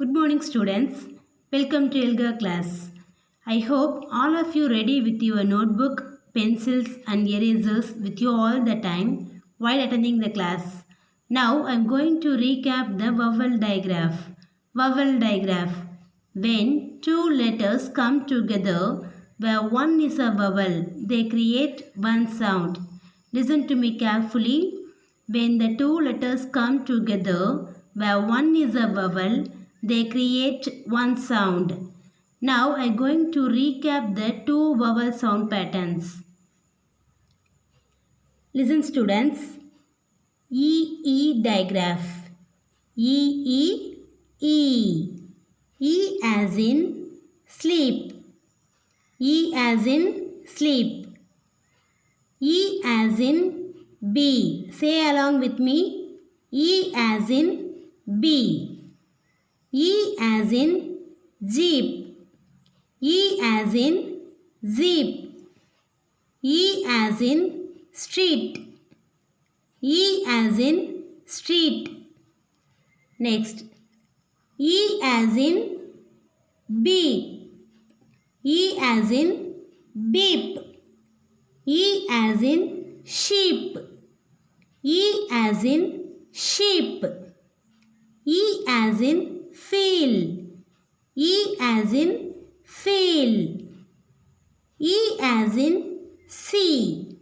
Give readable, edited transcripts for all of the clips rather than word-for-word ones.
Good morning students. Welcome to Elga class. I hope all of you ready with your notebook, pencils and erasers with you all the time while attending the class. Now I am going to recap the vowel digraph. Vowel digraph. When two letters come together where one is a vowel, they create one sound. Listen to me carefully. When the two letters come together where one is a vowel, they create one sound. Now I am going to recap the two vowel sound patterns. Listen students. E digraph. E. E as in sleep. E as in sleep. E as in bee. Say along with me. E as in bee. E as in jeep. E as in zip. E as in street. E as in street. Next. E as in bee. E as in beep. E as in sheep. E as in sheep. E as in feel. E as in feel. E as in see.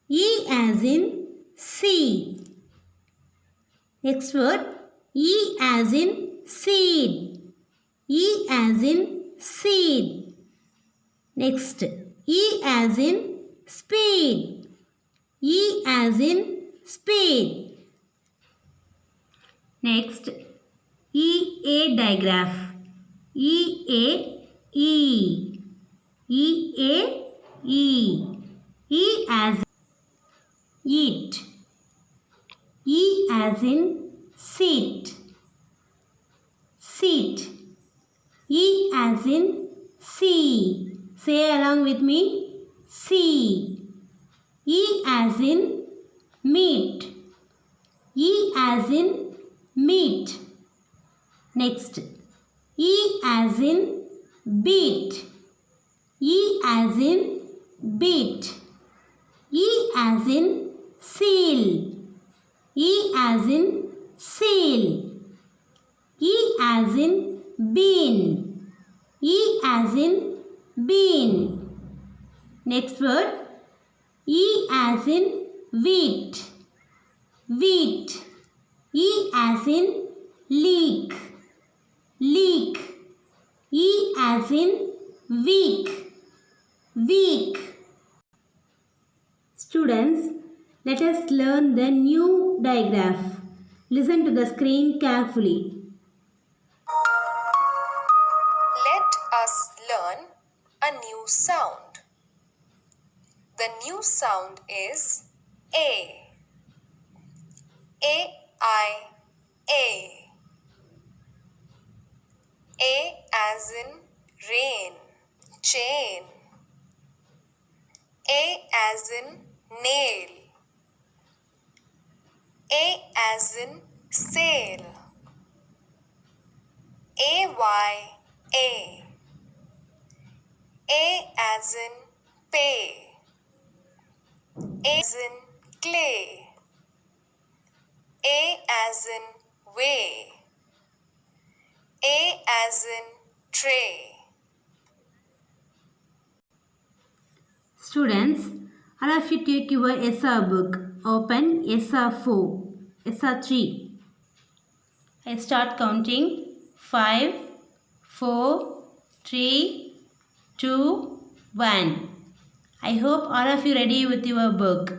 E as in see. Next word. E as in seed. E as in seed. Next. E as in speed. E as in speed. Next. E digraph. E. E as in eat. E as in seat. Seat. E as in see. Say along with me. See. E as in meat. E as in meat. Next. E as in beat. E as in beat. E as in seal. E as in seal. E as in bean. E as in bean. Next word. E as in wheat. Wheat. E as in leak. Leak. E as in week. Week. Students, let us learn the new digraph. Listen to the screen carefully. Let us learn a new sound. The new sound is A. A. A as in rain, chain. A as in nail. A as in sail. A. A as in pay. A as in clay. A as in way. A as in tray. Students, all of you take your SR book. Open SR4, SR3. I start counting. 5, 4, 3, 2, 1. I hope all of you ready with your book.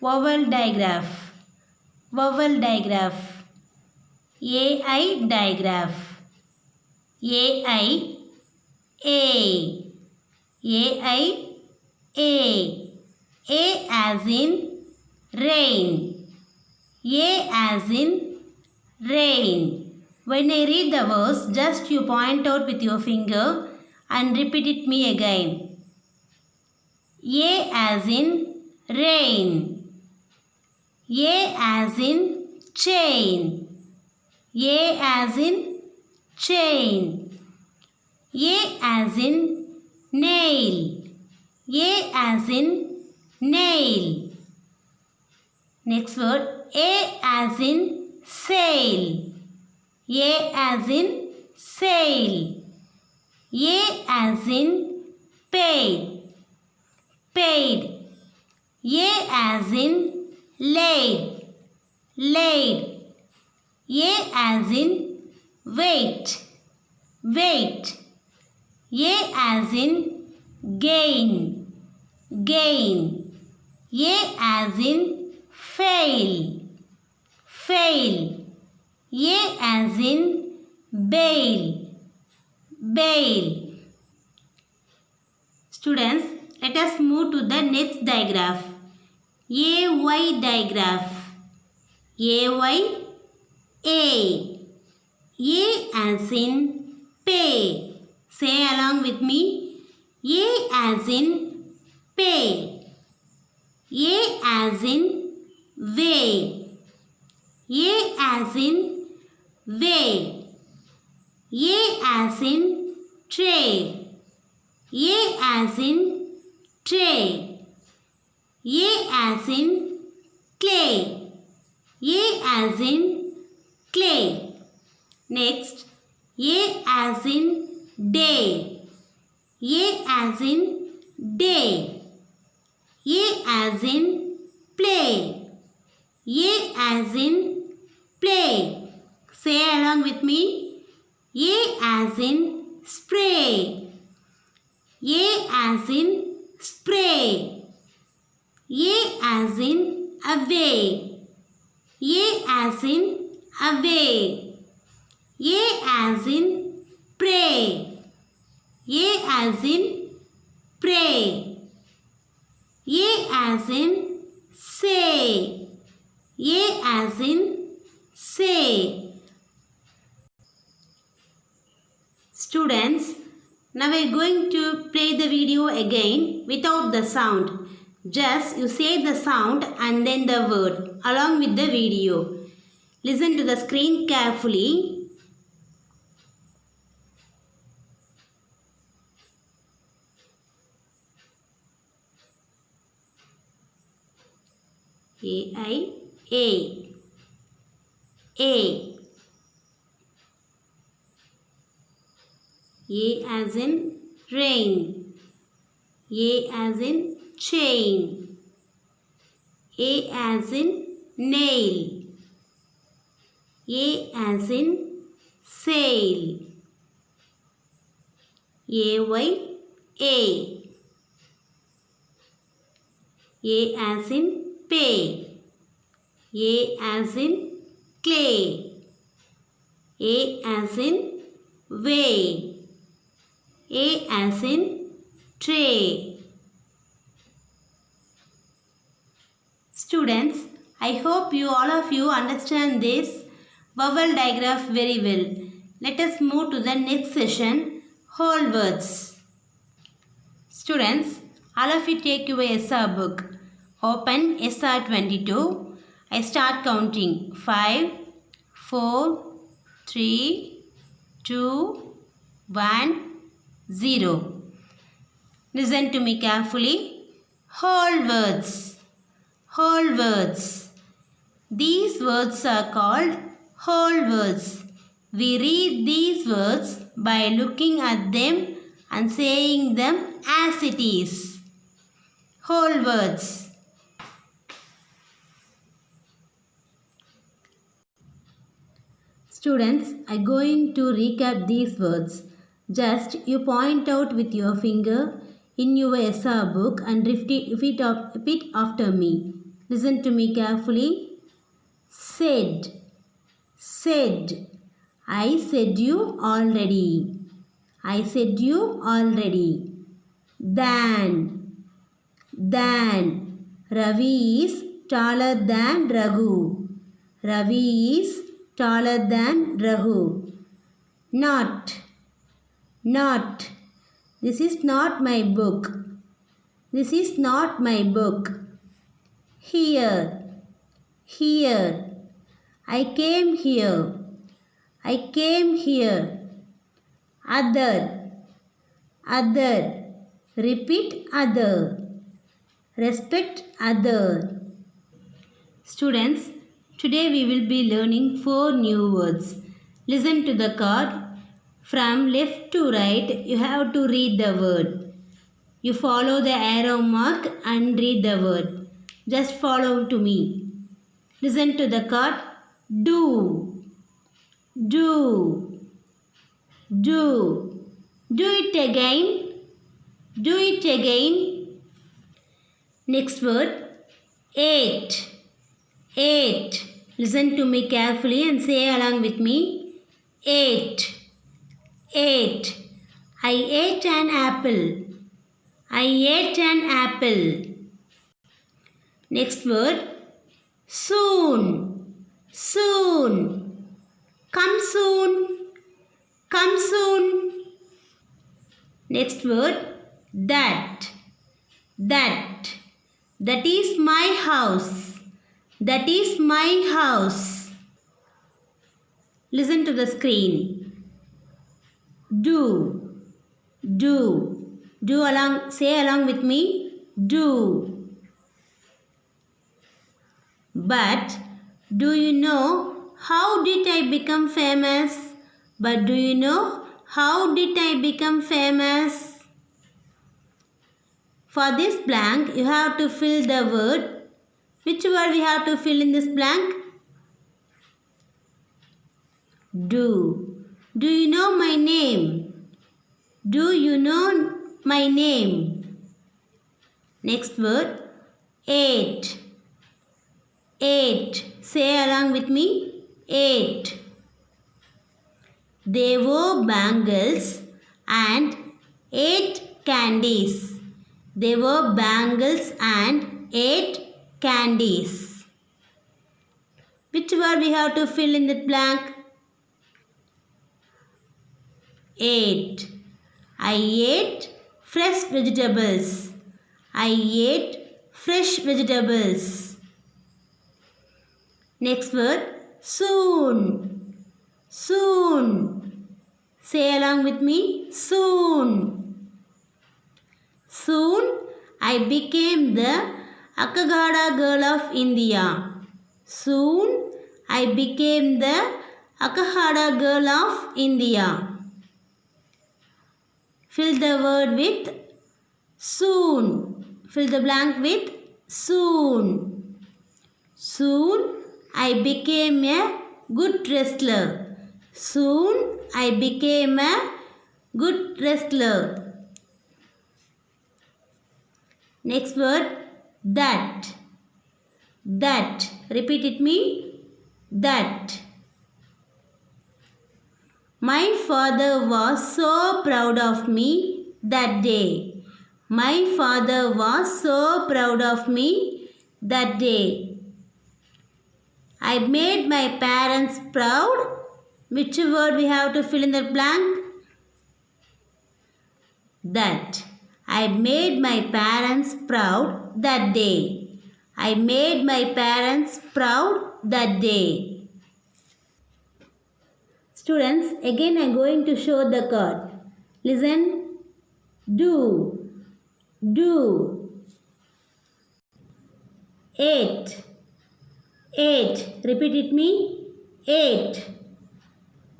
Vowel digraph. Vowel digraph. AI digraph. AI. A as in rain. A as in rain. When I read the verse, just you point out with your finger and repeat it me again. A as in rain. A as in chain. A as in chain. A as in nail. A as in nail. Next word, A as in sail. A as in sail. A as in paid. Paid. A as in laid. Laid. A as in wait. Wait. A as in gain. Gain. A as in fail. Fail. A as in bail. Bail. Students, let us move to the next digraph. AY digraph. AY. A. A as in pay. Say along with me. A as in pay. A as in way. A as in way. A as in tray. A as in tray. A as in clay. A as in clay. Next, A as in day. A as in day. A as in play. A as in play. Say along with me. A as in spray. A as in spray. A as in away. A as in away. A as in pray. A as in pray. A as in say. A as in say. Students, now we are going to play the video again without the sound. Just you say the sound and then the word along with the video. Listen to the screen carefully. A. A as in rain. A as in chain. A as in nail. A as in sail. A. A as in pay. A as in clay. A as in way. A as in tray. Students, I hope all of you understand this vowel digraph very well. Let us move to the next session, whole words. Students, all of you take your SR book. Open SR 22. I start counting 5, 4, 3, 2, 1, 0. Listen to me carefully. Whole words. Whole words. These words are called whole words. We read these words by looking at them and saying them as it is. Whole words. Students, I am going to recap these words. Just you point out with your finger in your SR book and repeat after me. Listen to me carefully. Said. Said. I said you already. I said you already. Than. Than. Ravi is taller than Raghu. Ravi is taller than Raghu. Not. Not. This is not my book. This is not my book. Here. Here. I came here. I came here. Other, other. Repeat other. Respect other. Students, today we will be learning 4 new words. Listen to the card. From left to right, you have to read the word. You follow the arrow mark and read the word. Just follow to me. Listen to the card. Do, do, do. Do it again. Do it again. Next word. Ate, ate. Listen to me carefully and say along with me. Ate, ate. I ate an apple. I ate an apple. Next word. Soon, soon. Come soon, come soon. Next word. That, that. That is my house. That is my house. Listen to the screen. Do, do. Do along, say along with me. Do. But do you know how did I become famous? But do you know how did I become famous? For this blank, you have to fill the word. Which word we have to fill in this blank? Do. Do you know my name? Do you know my name? Next word. Ate. Ate. Say along with me. Ate. They wore bangles and ate candies. They wore bangles and ate candies. Which word we have to fill in the blank? Ate. I ate fresh vegetables. I ate fresh vegetables. Next word. Soon. Soon. Say along with me. Soon. Soon I became the Akagada girl of India. Soon I became the Akagada girl of India. Fill the word with soon. Fill the blank with soon. Soon I became a good wrestler. Soon I became a good wrestler. Next word. That. That. Repeat it me. That. My father was so proud of me that day. My father was so proud of me that day. I made my parents proud. Which word we have to fill in the blank? That. I made my parents proud that day. I made my parents proud that day. Students, again I am going to show the card. Listen. Do. Do. Ate. Ate. Repeat it me. Ate.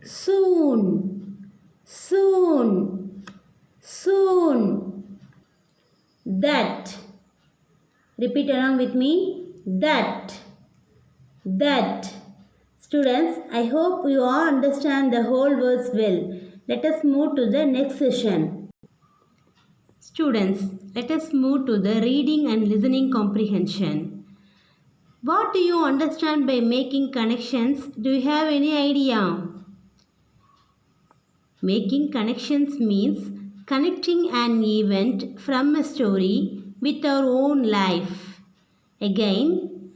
Soon. Soon. Soon. That. Repeat along with me. That. That. Students, I hope you all understand the whole words well. Let us move to the next session. Students, let us move to the reading and listening comprehension. What do you understand by making connections? Do you have any idea? Making connections means connecting an event from a story with our own life. Again,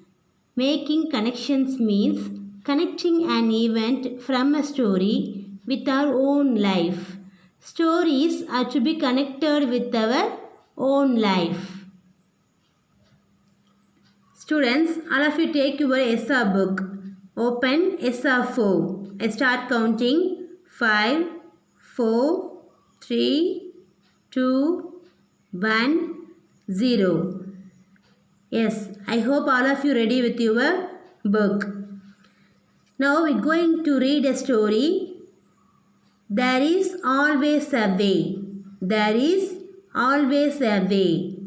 making connections means connecting an event from a story with our own life. Stories are to be connected with our own life. Students, all of you take your ESSA book. Open SR4. I start counting 5, 4, 3, 2, 1, 0. Yes, I hope all of you ready with your book. Now we're going to read a story. There is always a way. There is always a way.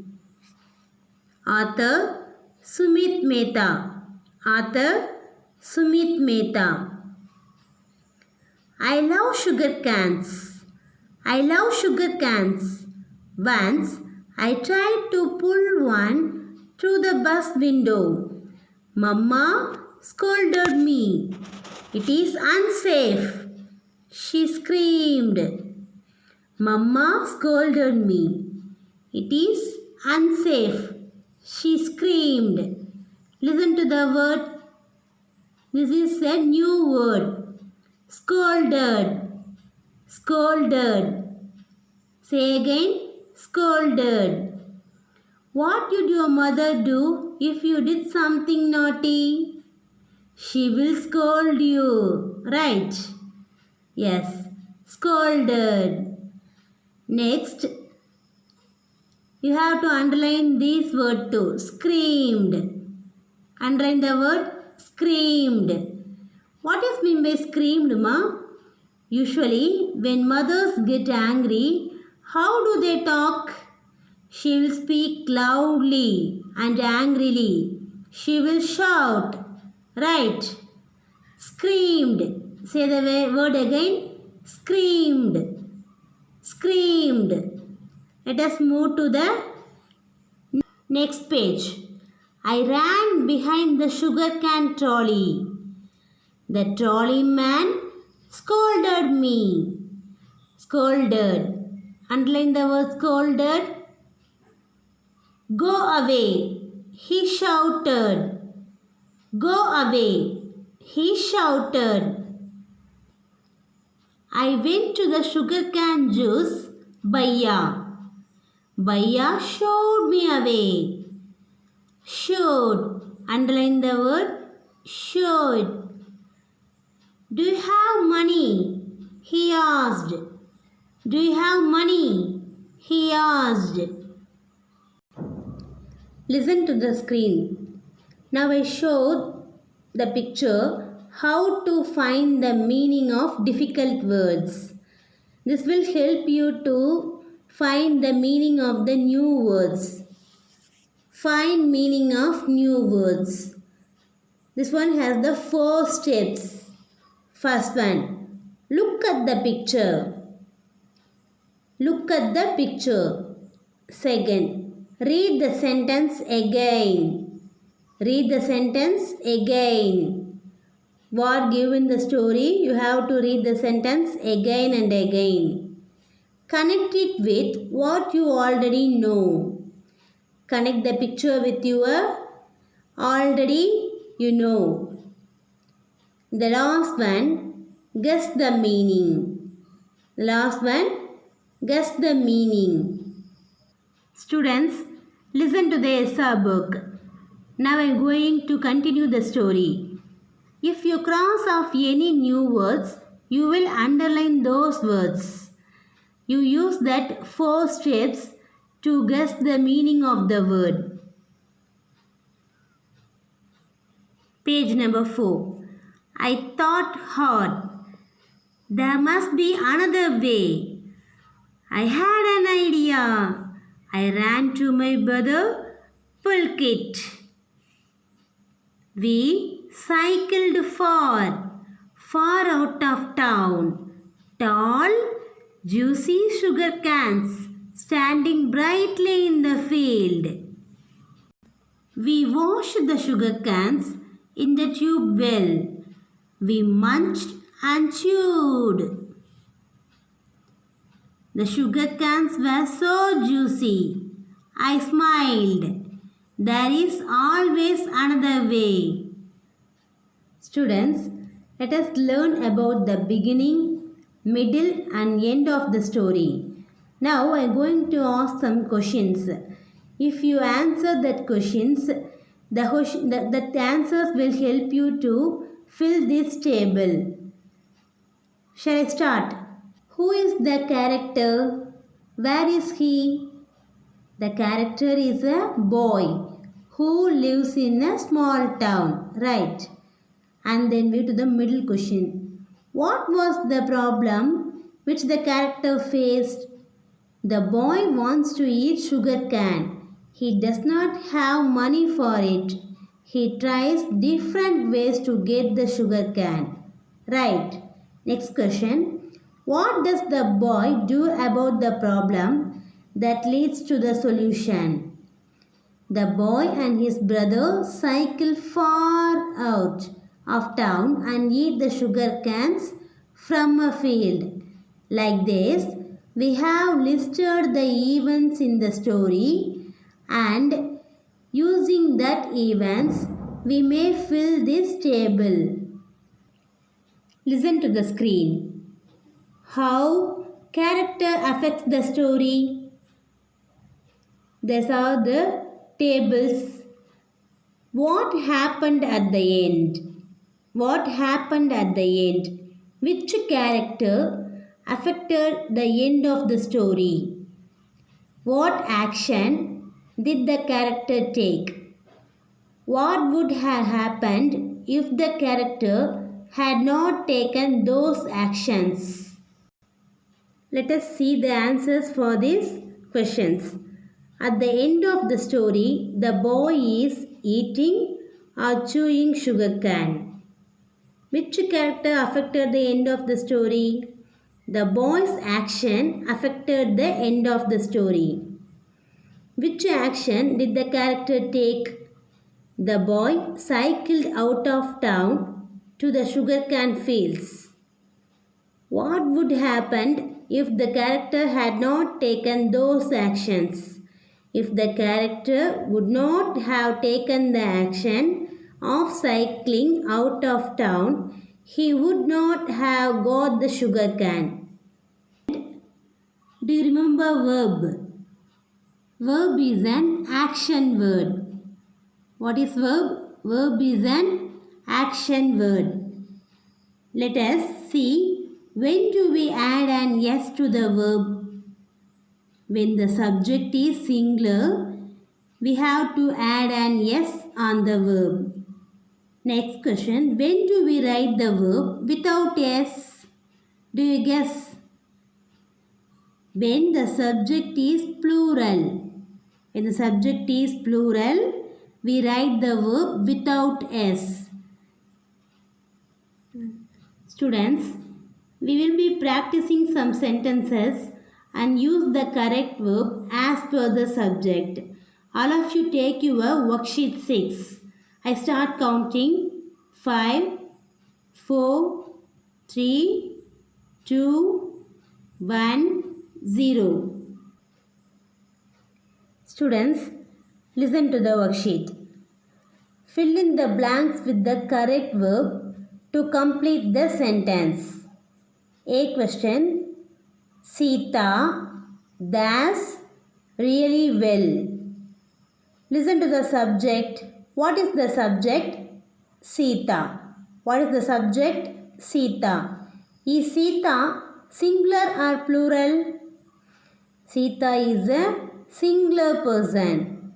Author Sumit Mehta. Author Sumit Mehta. I love sugar cans. I love sugar cans. Once I tried to pull one through the bus window. Mama scolded me. It is unsafe, she screamed. Mama scolded me. It is unsafe, she screamed. Listen to the word. This is a new word. Scolded. Scolded. Say again. Scolded. What did your mother do if you did something naughty? She will scold you. Right? Yes. Scolded. Next, you have to underline this word too. Screamed. Underline the word screamed. What is mean by screamed, ma? Usually, when mothers get angry, how do they talk? She will speak loudly and angrily. She will shout. Right? Screamed. Say the word again. Screamed. Screamed. Let us move to the next page. I ran behind the sugar can trolley. The trolley man scolded me. Scolded. Underline the word scolded. Go away, he shouted. Go away, he shouted. I went to the sugar can juice Bhaiya. Bhaiya showed me away. Showed. Underline the word showed. Do you have money? He asked. Do you have money? He asked. Listen to the screen. Now I showed the picture how to find the meaning of difficult words. This will help you to find the meaning of the new words. Find meaning of new words. This one has the 4 steps. First one, look at the picture. Look at the picture. Second, read the sentence again. Read the sentence again. What given in the story, you have to read the sentence again and again. Connect it with what you already know. Connect the picture with your already you know. The last one, guess the meaning. The last one, guess the meaning. Students, listen to the SR book. Now I am going to continue the story. If you cross off any new words, you will underline those words. You use that 4 steps to guess the meaning of the word. Page number 4. I thought hard. There must be another way. I had an idea. I ran to my brother Pulkit. We cycled far out of town. Tall, juicy sugar cans standing brightly in the field. We washed the sugar cans in the tube well. We munched and chewed. The sugar cans were so juicy. I smiled. There is always another way. Students, let us learn about the beginning, middle and end of the story. Now I am going to ask some questions. If you answer that questions, the answers will help you to fill this table. Shall I start? Who is the character? Where is he? The character is a boy who lives in a small town, right? And then we to the middle question. What was the problem which the character faced? The boy wants to eat sugar cane. He does not have money for it. He tries different ways to get the sugar cane. Right. Next question. What does the boy do about the problem that leads to the solution? The boy and his brother cycle far out of town and eat the sugar canes from a field. Like this, we have listed the events in the story, and using that events, we may fill this table. Listen to the screen. How character affects the story? These are the tables. What happened at the end? What happened at the end? Which character affected the end of the story? What action did the character take? What would have happened if the character had not taken those actions? Let us see the answers for these questions. At the end of the story, the boy is eating or chewing sugar cane. Which character affected the end of the story? The boy's action affected the end of the story. Which action did the character take? The boy cycled out of town to the sugarcane fields. What would happen if the character had not taken those actions? If the character would not have taken the action of cycling out of town, he would not have got the sugar cane. Do you remember verb? Verb is an action word. What is verb? Verb is an action word. Let us see, when do we add an S to the verb? When the subject is singular, we have to add an S on the verb. Next question, when do we write the verb without S? Do you guess? When the subject is plural. When the subject is plural, we write the verb without S. Students, we will be practicing some sentences and use the correct verb as per the subject. All of you take your worksheet 6. I start counting 5, 4, 3, 2, 1, 0. Students, listen to the worksheet. Fill in the blanks with the correct verb to complete the sentence. A question. Sita does really well. Listen to the subject. What is the subject? Sita. What is the subject? Sita. Is Sita singular or plural? Sita is a singular person.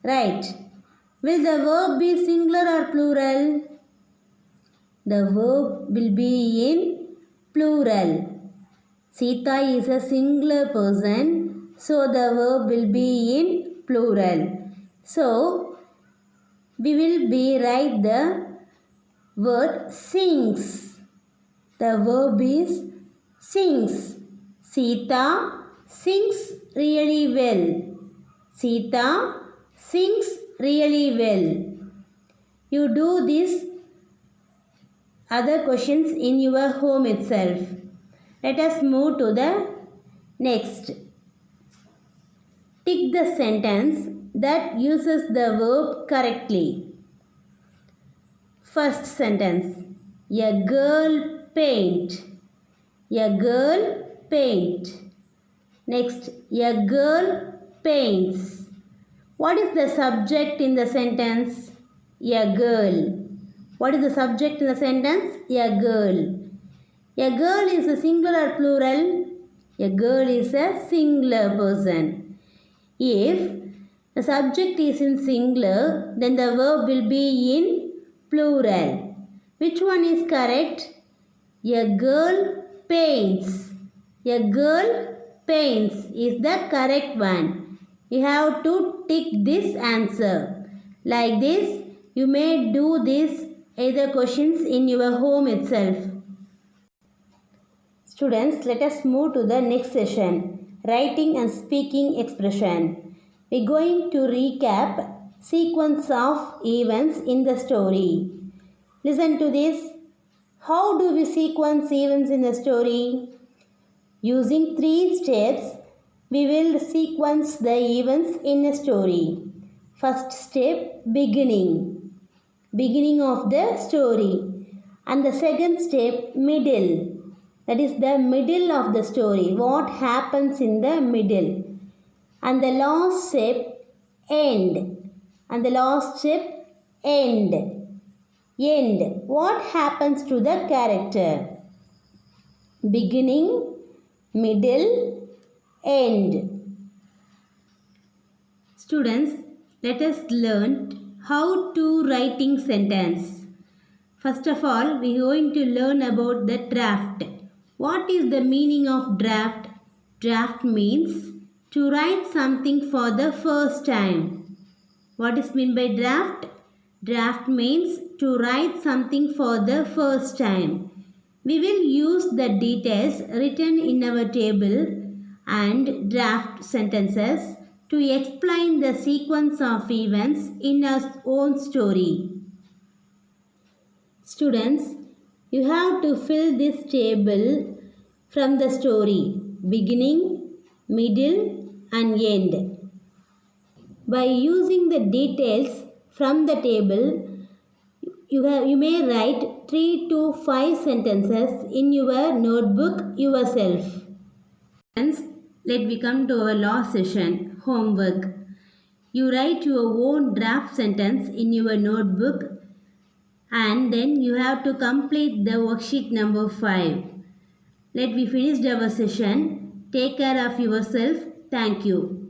Right. Will the verb be singular or plural? The verb will be in plural. Sita is a singular person, so the verb will be in plural. So, we will be write the word sings. The verb is sings. Sita sings really well. Sita sings really well. You do these other questions in your home itself. Let us move to the next. Tick the sentence that uses the verb correctly. First sentence. A girl paint. A girl paint. Next. A girl paints. What is the subject in the sentence? A girl. What is the subject in the sentence? A girl. A girl is a singular or plural? A girl is a singular person. If the subject is in singular, then the verb will be in plural. Which one is correct? A girl paints. A girl paints is the correct one. You have to tick this answer. Like this, you may do this either questions in your home itself. Students, let us move to the next session, writing and speaking expression. We are going to recap sequence of events in the story. Listen to this. How do we sequence events in the story? Using 3 steps, we will sequence the events in a story. First step, beginning. Beginning of the story. And the second step, middle. That is the middle of the story. What happens in the middle. And the last step, end. And the last step, end. End. What happens to the character? Beginning, middle, end. Students, let us learn how to writing sentence. First of all, we are going to learn about the draft. What is the meaning of draft? Draft means to write something for the first time. What is meant by draft? Draft means to write something for the first time. We will use the details written in our table and draft sentences to explain the sequence of events in our own story. Students, you have to fill this table from the story, beginning, middle and end. By using the details from the table, you may write 3 to 5 sentences in your notebook yourself. Friends, let me come to our last session, homework. You write your own draft sentence in your notebook and then you have to complete the worksheet number 5. Let me finish our session. Take care of yourself. Thank you.